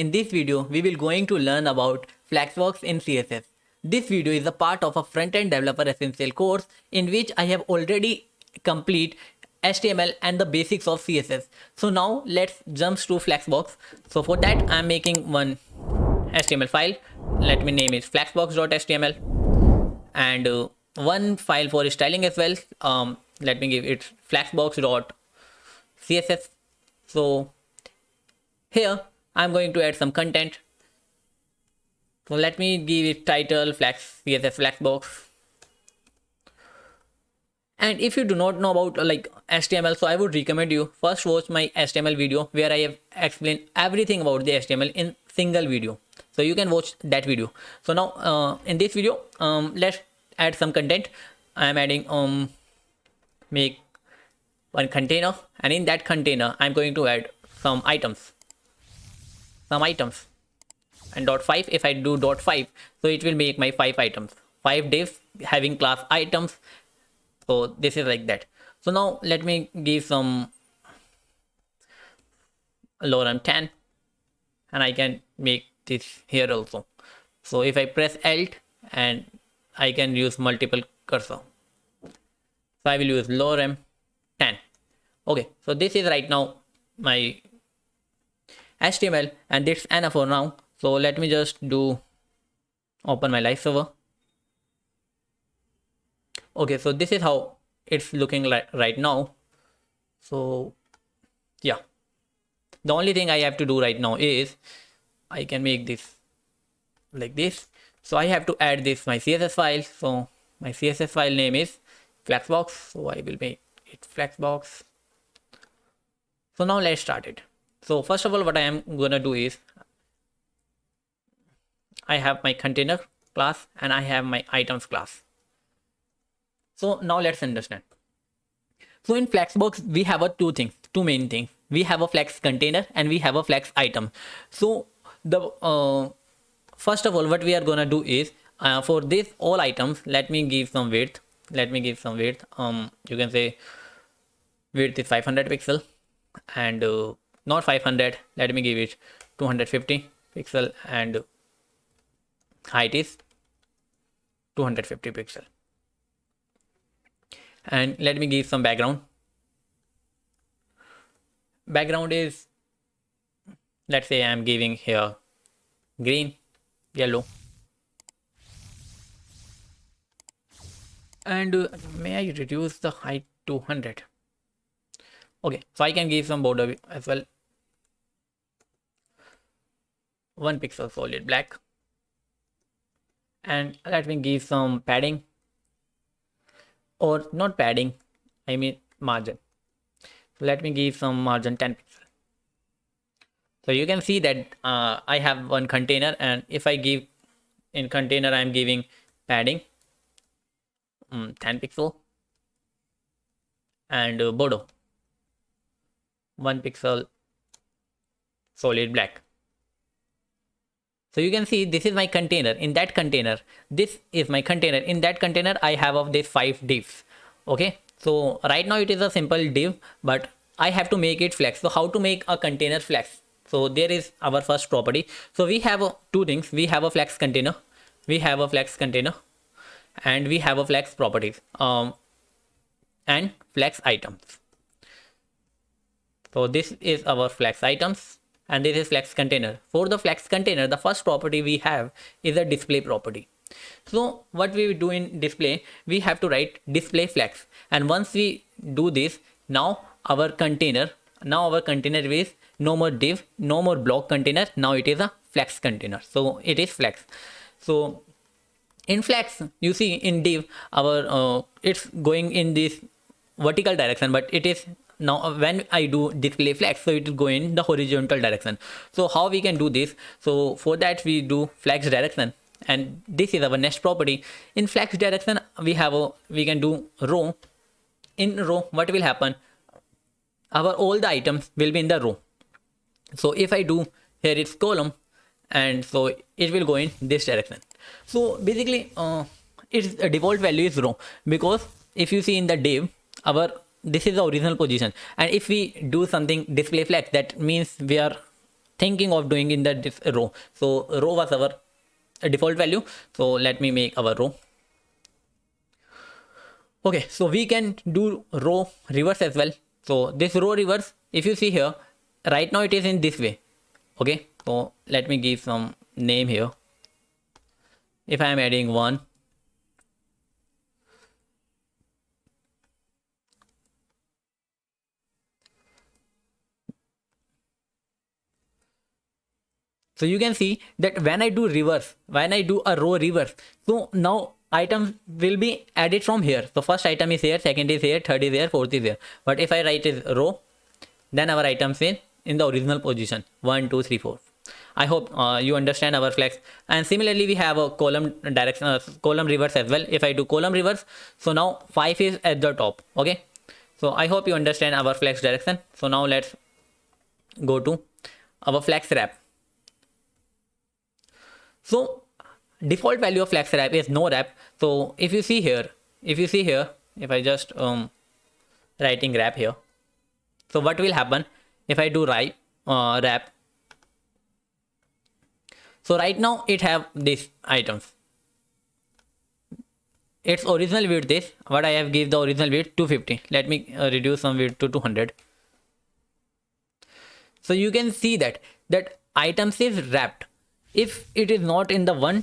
In this video, we will going to learn about Flexbox in CSS. This video is a part of a front-end developer essential course in which I have already complete HTML and the basics of CSS. So now let's jump to Flexbox. So for that, I'm making one HTML file. Let me name it flexbox.html and one file for styling as well. Let me give it flexbox.css. So here I'm going to add some content. So let me give it title CSS Flexbox. And if you do not know about HTML, so I would recommend you first watch my HTML video where I have explained everything about the HTML in single video. So you can watch that video. So now in this video, let's add some content. I am adding make one container, and in that container I'm going to add some items. And .5, if I do .5, so it will make my 5 items, 5 divs having class items. So this is like that. So now let me give some lorem 10, and I can make this here also. So if I press Alt, and I can use multiple cursor, so I will use lorem 10. Okay, so this is right now my HTML, and it's enough for now. So let me just open my live server. Okay, so this is how it's looking like right now. So yeah, the only thing I have to do right now is I can make this like this. So I have to add this my CSS file. So my CSS file name is Flexbox, so I will make it Flexbox. So now let's start it. So first of all, what I am gonna do is I have my container class and I have my items class. So now let's understand. So in Flexbox, we have two main things. We have a flex container and we have a flex item. So the first of all, what we are gonna do is for this all items, let me give some width. You can say width is 500 pixel, and not 500. Let me give it 250 pixel, and height is 250 pixel. And let me give some background. Background is, let's say I'm giving here green, yellow, and may I reduce the height to 100? Okay, so I can give some border as well. 1 pixel solid black, and let me give some padding, or not padding, I mean margin. So let me give some margin 10 pixel. So you can see that I have one container, and if I give in container, I am giving padding 10 pixel, and border 1 pixel solid black. So you can see this is my container. In that container, this is my container. In that container, I have of these 5 divs. Okay, so right now it is a simple div, but I have to make it flex. So how to make a container flex? So there is our first property. So we have two things. We have a flex container, and we have a flex properties and flex items. So this is our flex items, and this is flex container. For the flex container, the first property we have is a display property. So what we do in display, we have to write display flex, and once we do this, now our container is no more div, no more block container. Now it is a flex container. So it is flex. So in flex, you see in div, our it's going in this vertical direction, but it is now when I do display flex, so it will go in the horizontal direction. So how we can do this? So for that we do flex direction, and this is our next property. In flex direction, we can do row. In row, what will happen? All the items will be in the row. So if I do here, it's column, and so it will go in this direction. So basically its default value is row, because if you see in the div, this is the original position, and if we do something display flex, that means we are thinking of doing in this row. So row was our default value. So let me make our row. Okay, so we can do row reverse as well. So this row reverse, if you see here, right now it is in this way. Okay, so let me give some name here. If I am adding 1, so you can see that when I do reverse, when I do a row reverse, so now items will be added from here. So first item is here, second is here, third is here, fourth is here. But if I write is row, then our items in the original position 1, 2, 3, 4. I hope you understand our flex. And similarly, we have a column direction, column reverse as well. If I do column reverse, so now 5 is at the top. Okay, so I hope you understand our flex direction. So now let's go to our flex wrap. So default value of flex wrap is no wrap. So if you see here, if I just writing wrap here, so what will happen if I do wrap? So right now it have these items. Its original width is what I have give the original width 250. Let me reduce some width to 200. So you can see that items is wrapped. If it is not in the one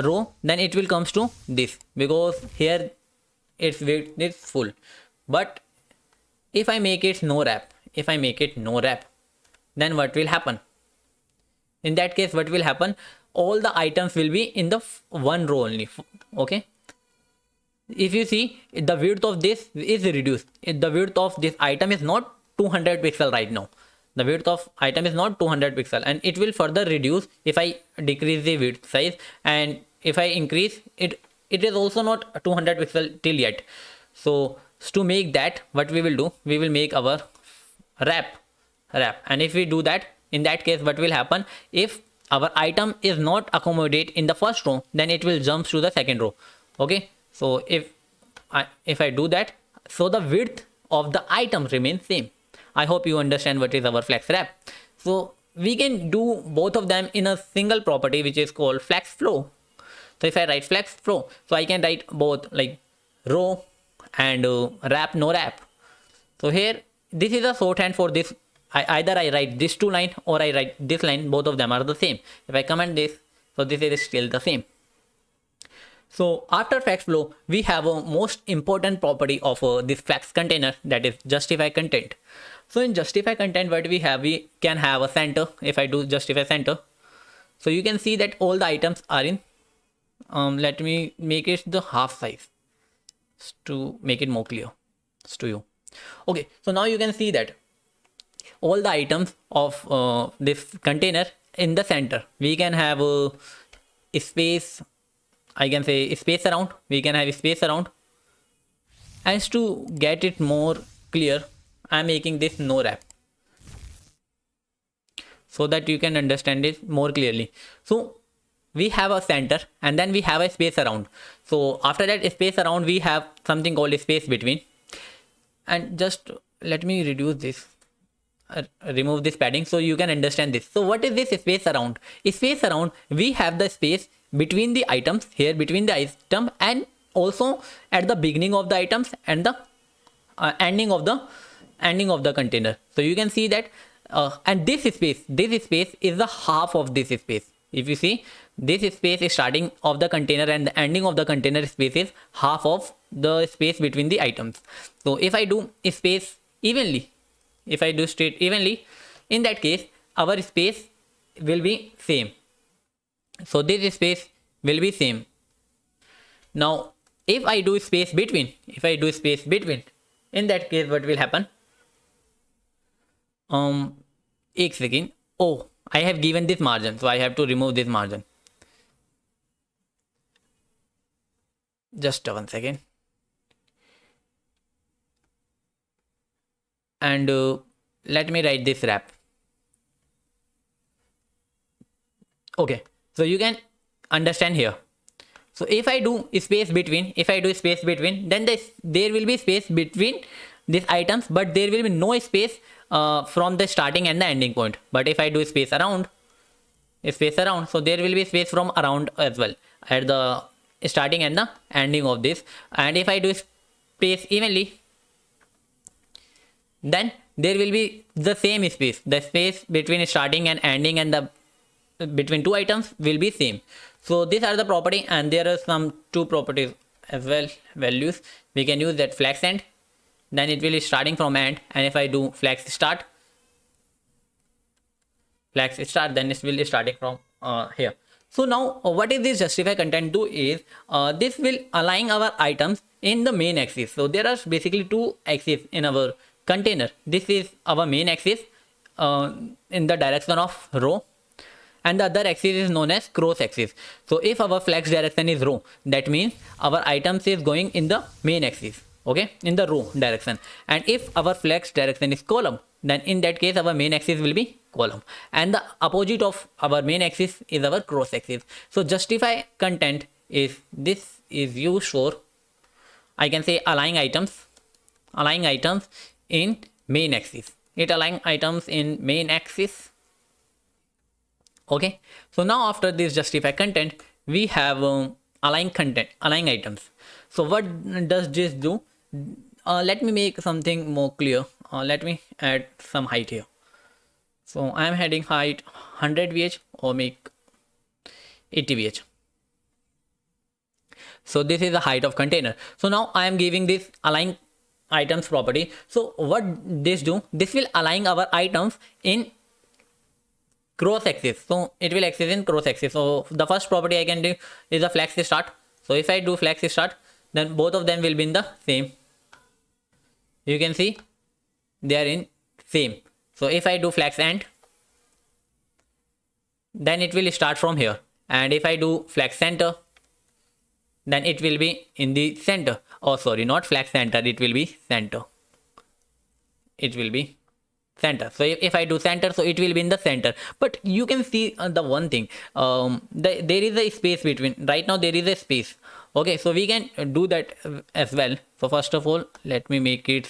row, then it will comes to this, because here its width is full. But if I make it no wrap, then what will happen? In that case, what will happen? All the items will be in the one row only. Okay, if you see, the width of this is reduced. The width of this item is not 200 pixel right now. The width of item is not 200 pixel, and it will further reduce if I decrease the width size, and if I increase it, it is also not 200 pixel till yet. So to make that, what we will do, we will make our wrap. And if we do that, in that case, what will happen? If our item is not accommodate in the first row, then it will jump to the second row. Okay, so if I do that, so the width of the item remains same. I hope you understand what is our flex wrap. So we can do both of them in a single property, which is called flex flow. So if I write flex flow, so I can write both like row and wrap no wrap. So here, this is a shorthand for this. Either I write this two line or I write this line. Both of them are the same. If I comment this, so this is still the same. So after flex flow, we have a most important property of this flex container, that is justify content. So in justify content, what we have, we can have a center. If I do justify center, so you can see that all the items are in, let me make it the half size to make it more clear to you. Okay, so now you can see that all the items of this container in the center, we can have a space, I can say space around, we can have space around. As to get it more clear, I am making this no wrap, so that you can understand it more clearly. So we have a center and then we have a space around. So after that space around, we have something called a space between. And just let me reduce this, remove this padding, so you can understand this. So what is this space around? A space around, we have the space between the items, here between the item, and also at the beginning of the items and the ending of the container. So you can see that and this space is the half of this space. If you see, this space is starting of the container and the ending of the container space is half of the space between the items. So if I do space evenly, if I do straight evenly, in that case our space will be same. So this space will be same. Now if I do space between, in that case what will happen? एक second. Oh, I have given this margin, so I have to remove this margin. Just 1 second. And let me write this wrap. Okay, so you can understand here. So if I do space between, then there will be space between these items, but there will be no space from the starting and the ending point. But if I do space around, so there will be space from around as well at the starting and the ending of this. And if I do space evenly, then there will be the same space. The space between starting and ending and the between two items will be same. So these are the property, and there are some two properties as well, values. We can use that flex end, then it will be starting from end, and if I do flex start, then it will be starting from here. So now what is this justify content do is this will align our items in the main axis. So there are basically two axes in our container. This is our main axis in the direction of row, and the other axis is known as cross axis. So if our flex direction is row, that means our items is going in the main axis, okay, in the row direction. And if our flex direction is column, then in that case our main axis will be column, and the opposite of our main axis is our cross axis. So justify content is this is used for, I can say, align items in main axis. It align items in main axis. Okay, so now after this justify content, we have align items. So what does this do? Let me make something more clear. Let me add some height here. So I am adding height 100 VH or make 80 VH. So this is the height of container. So now I am giving this align items property. So what this do? This will align our items in cross axis. So it will axis in cross axis. So the first property I can do is the flex start. So if I do flex start, then both of them will be in the same. You can see they are in same. So if I do flex end, then it will start from here. And if I do flex center, then it will be in the center. Oh, sorry, not flex center, it will be center. It will be center. So if I do center, so it will be in the center. But you can see the one thing, there is a space between. Right now there is a space. Okay, so we can do that as well. So first of all, let me make it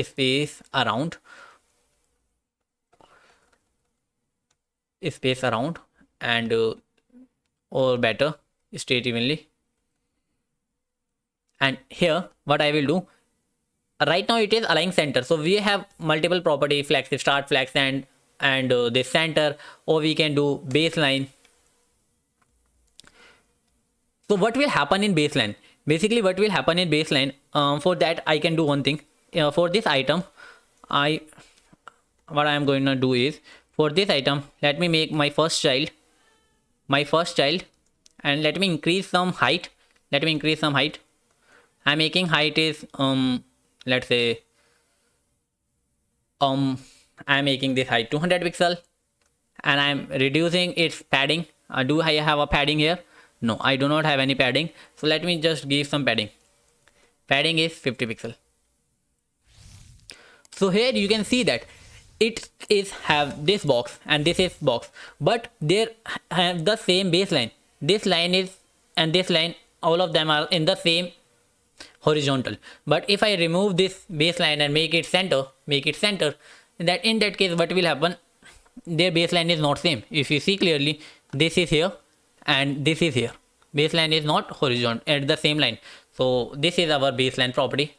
space around, and or better, state evenly. And here what I will do, right now it is align center. So we have multiple property, flex start, flex end, and this center, or we can do baseline. So what will happen in baseline? Basically what will happen in baseline, for that I can do one thing. For this item, what I am going to do is, for this item, let me make my first child, and let me increase some height. I'm making height is let's say I'm making this height 200 pixel, and I'm reducing its padding. Do I have a padding here? No, I do not have any padding. So let me just give some padding. Padding is 50 pixel. So here you can see that it is have this box and this is box, but they have the same baseline. This line is, and this line, all of them are in the same horizontal. But if I remove this baseline and make it center, that in that case what will happen, their baseline is not same. If you see clearly, this is here and this is here. Baseline is not horizontal at the same line. So this is our baseline property.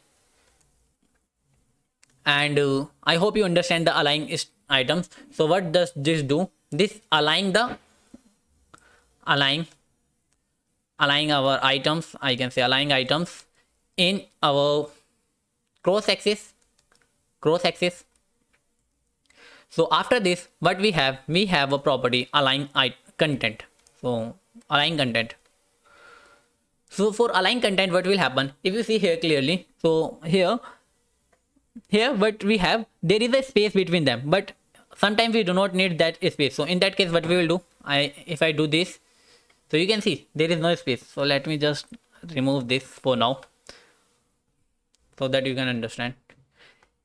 And I hope you understand the align items. So what does this do? This align our items, I can say align items in our cross axis. So after this, what we have a property align content. So align content. So for align content, what will happen? If you see here clearly, so here what we have, there is a space between them, but sometimes we do not need that space. So in that case, what we will do, if I do this, so you can see there is no space. So let me just remove this for now, so that you can understand.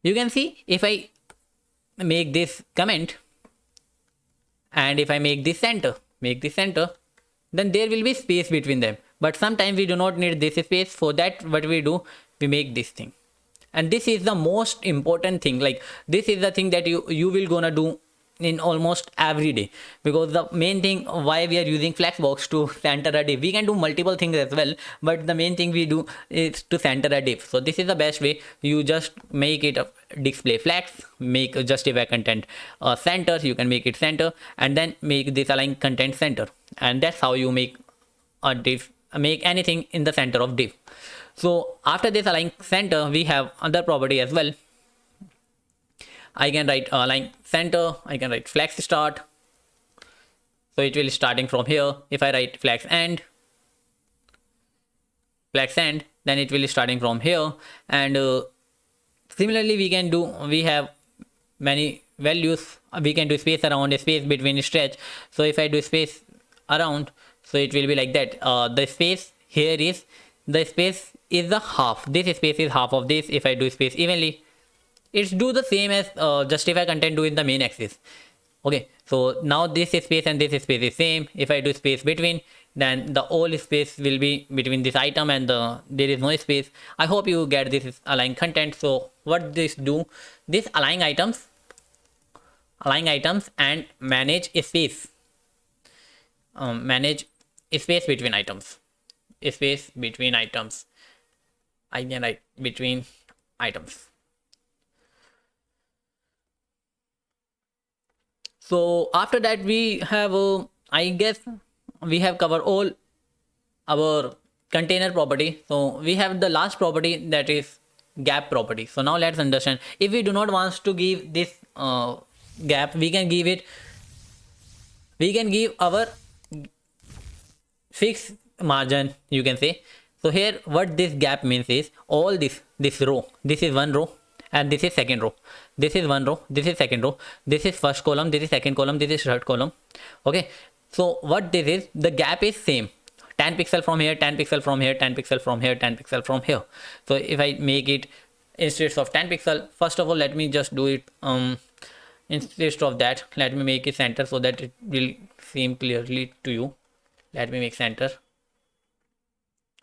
You can see if I make this comment, and if I make this center, then there will be space between them. But sometimes we do not need this space. For that, what we do, we make this thing. And this is the most important thing. Like this is the thing that you will gonna do in almost every day, because the main thing why we are using Flexbox to center a div. We can do multiple things as well, but the main thing we do is to center a div. So this is the best way. You just make it a display flex, make justify content center, you can make it center, and then make this align content center, and that's how you make a div, make anything in the center of div. So after this align center, we have other property as well. I can write align center, I can write flex start, so it will starting from here. If I write flex end, then it will starting from here. And similarly we have many values. We can do space around, a space between, stretch. So if I do space around, so it will be like that. The space here is, the space is the half, this space is half of this. If I do space evenly, it's do the same as justify content do in the main axis. Okay, so now this space and this space is same. If I do space between, then the whole space will be between this item and there is no space. I hope you get this is align content. So what this do, this align items and manage a space, manage a space between items, a space between items. I can write between items. So after that we have I guess we have covered all our container property. So we have the last property, that is gap property. So now let's understand. If we do not want to give this gap, we can give our fixed margin, you can say. So here what this gap means is all this row, this is one row and this is second row, this is one row, this is second row, this is first column, this is second column, this is third column. Okay, so what this is, the gap is same, 10 pixel from here, 10 pixel from here, 10 pixel from here, 10 pixel from here. So if I make it instead of 10 pixel, first of all let me just do it instead of that, let me make it center so that it will seem clearly to you. Let me make center.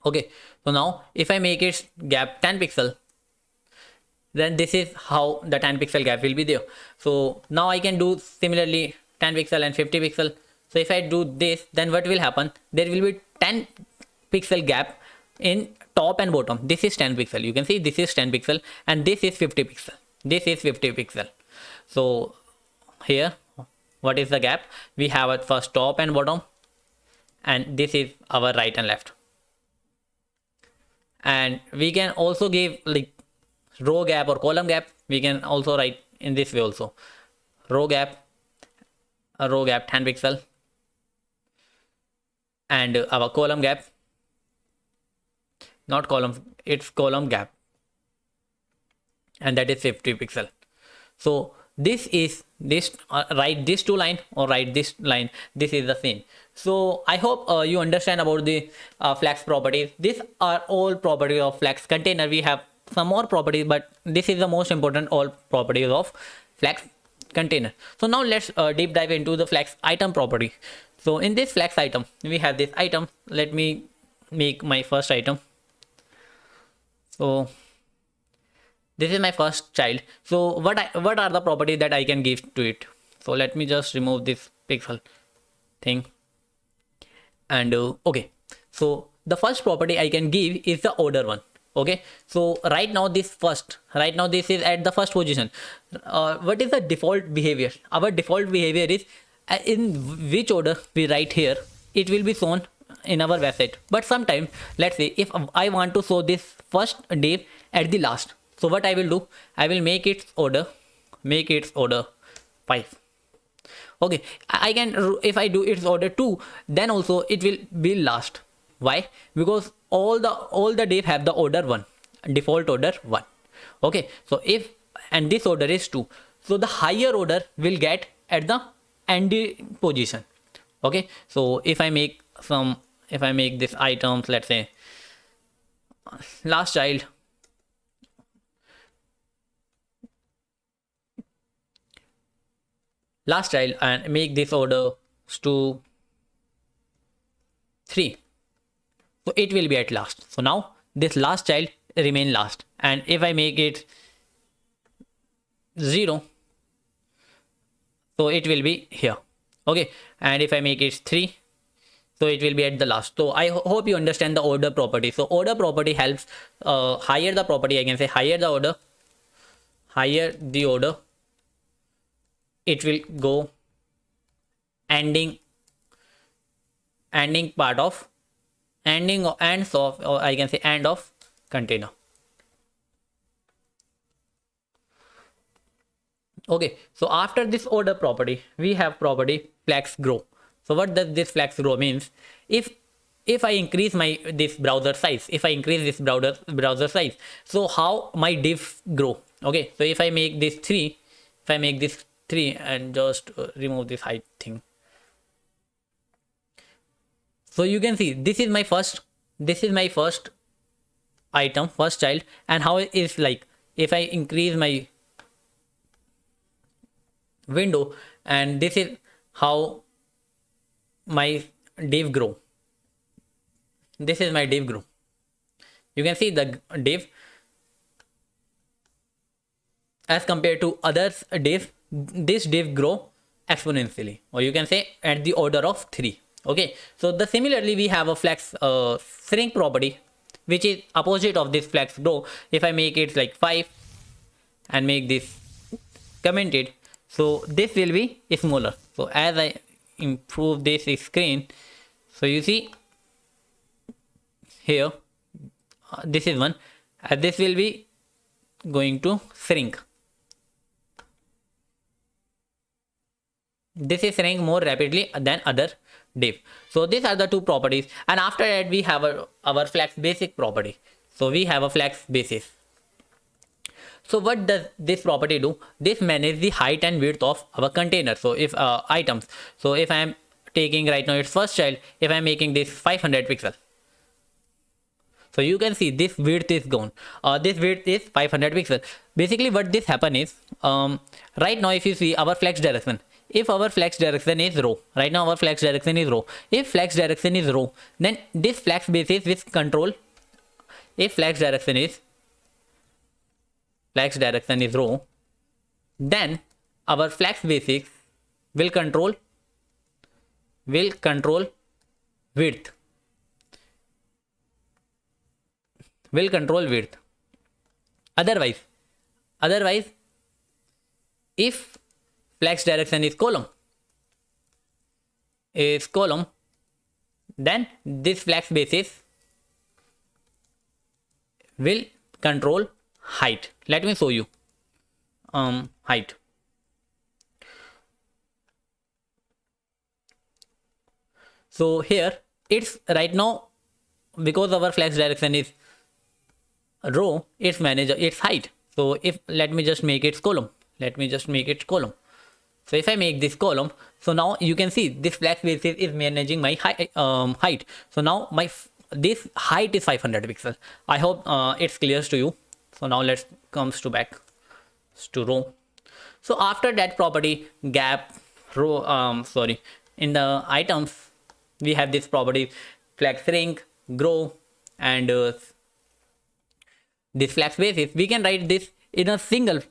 Okay, so now if I make it gap 10 pixel, then this is how the 10 pixel gap will be there. So now I can do similarly 10 pixel and 50 pixel. So if I do this, then what will happen, there will be 10 pixel gap in top and bottom. This is 10 pixel, you can see this is 10 pixel and this is 50 pixel, this is 50 pixel. So here what is the gap, we have at first top and bottom, and this is our right and left. And we can also give like row gap or column gap. We can also write in this way also, row gap, a row gap 10 pixel, and our column gap, not column, it's column gap, and that is 50 pixel. So this is this, write this two line or write this line, this is the same. So I hope you understand about the flex properties. These are all properties of flex container. We have some more properties, but this is the most important all properties of flex container. So now let's deep dive into the flex item property. So in this flex item, we have this item. Let me make my first item. So this is my first child. So what are the properties that I can give to it? So let me just remove this pixel thing. And okay, so the first property I can give is the order one. Okay, so right now this is at the first position. What is the default behavior? Our default behavior is in which order we write here, it will be shown in our website. But sometimes, let's say if I want to show this first div at the last, so what I will do, I will make its order 5. Okay, I can, if I do its order 2, then also it will be last. Why? Because all the div have the order 1, default order 1. Okay, so if, and this order is 2, so the higher order will get at the end position. Okay, so if I make this items, let's say last child, and make this order to 3, so it will be at last. So now this last child remain last, and if I make it 0, so it will be here. Okay, and if I make it 3, so it will be at the last. So I hope you understand the order property. So order property helps higher the property, I can say higher the order, it will go ending part of ending ends of, or I can say end of container. Okay, so after this order property, we have property flex grow. So what does this flex grow means? If I increase my this browser size, so how my div grow? Okay, so if I make this 3, and just remove this height thing. So you can see this is my first item, first child, and how it is like if I increase my window, and this is how my div grow. This is my div grow. You can see the div as compared to others div, this div grow exponentially, or you can say at the order of 3. Okay, so the similarly we have a flex shrink property, which is opposite of this flex grow. If I make it like 5 and make this commented, so this will be smaller. So as I improve this screen, so you see here, this is one, and this will be going to shrink. This is shrink more rapidly than other div. So these are the two properties, and after that we have our flex basic property. So we have a flex basis. So what does this property do? This manages the height and width of our container. So if items, so if I am taking right now its first child, if I am making this 500 pixels, so you can see this width is gone. This width is 500 pixels. Basically what this happen is, right now if you see our flex direction, if our flex direction is row, right now our flex direction is row. If flex direction is row, then this flex basis will control. If flex direction is row, then our flex basics will control width. Otherwise, if flex direction is column, then this flex basis will control height. Let me show you height. So here it's right now, because our flex direction is row, it's manager its height. So if let me just make it column. So if I make this column, so now you can see this flex basis is managing my height. So now this height is 500 pixels. I hope it's clear to you. So now let's comes to back to row. So after that property gap row, in the items we have this property flex shrink, grow, and this flex basis. We can write this in a single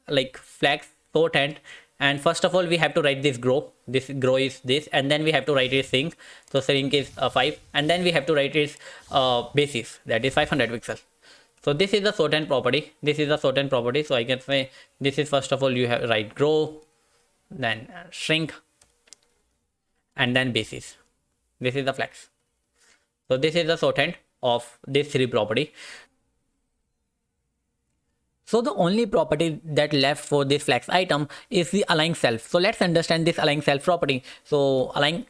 like flex shorthand. And first of all we have to write this grow. This grow is this, and then we have to write its shrink. So shrink is 5, and then we have to write its basis, that is 500 pixels. So this is the shorthand property. So I can say this is, first of all you have write grow, then shrink, and then basis. This is the flex. So this is the shorthand of this 3 property. So the only property that left for this flex item is the align self. So let's understand this align self property. So align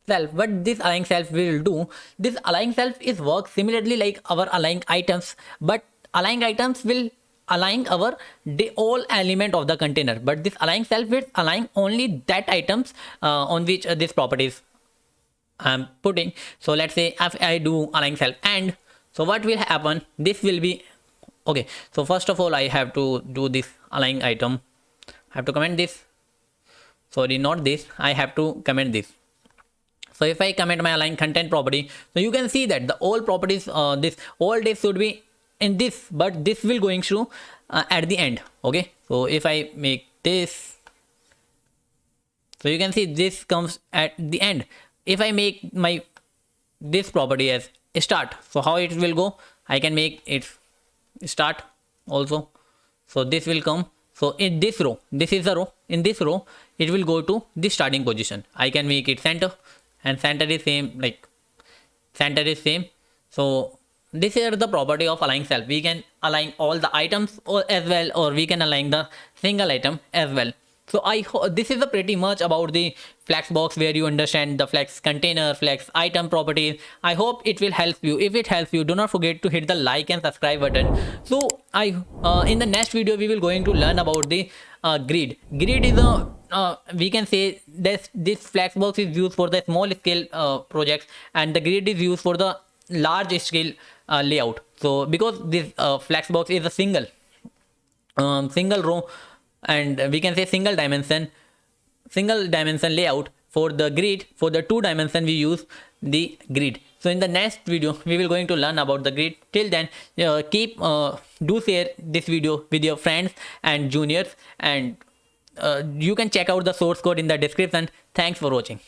self, what this align self will do, this align self is work similarly like our align items, but align items will align our all element of the container, but this align self will align only that items on which this properties I'm putting. So let's say if I do align self and, so what will happen, this will be okay. So first of all I have to do this align item, I have to comment this, sorry not this, I have to comment this. So if I comment my align content property, so you can see that the all properties, this all this should be in this, but this will going through at the end. Okay, so if I make this, so you can see this comes at the end. If I make my this property as start, so how it will go, I can make it start also. So this will come, so in this row, this is a row, in this row it will go to the starting position. I can make it center, and center is same, like center is same. So this is the property of align self. We can align all the items as well, or we can align the single item as well. So this is a pretty much about the Flexbox, where you understand the flex container, flex item properties. I hope it will help you. If it helps you, do not forget to hit the like and subscribe button. So in the next video we will going to learn about the grid. Grid is a we can say this Flexbox is used for the small scale projects, and the grid is used for the large scale layout. So because this Flexbox is a single row, and we can say single dimension layout. For the grid, for the 2 dimension, we use the grid. So in the next video we will going to learn about the grid. Till then, do share this video with your friends and juniors, and you can check out the source code in the description. Thanks for watching.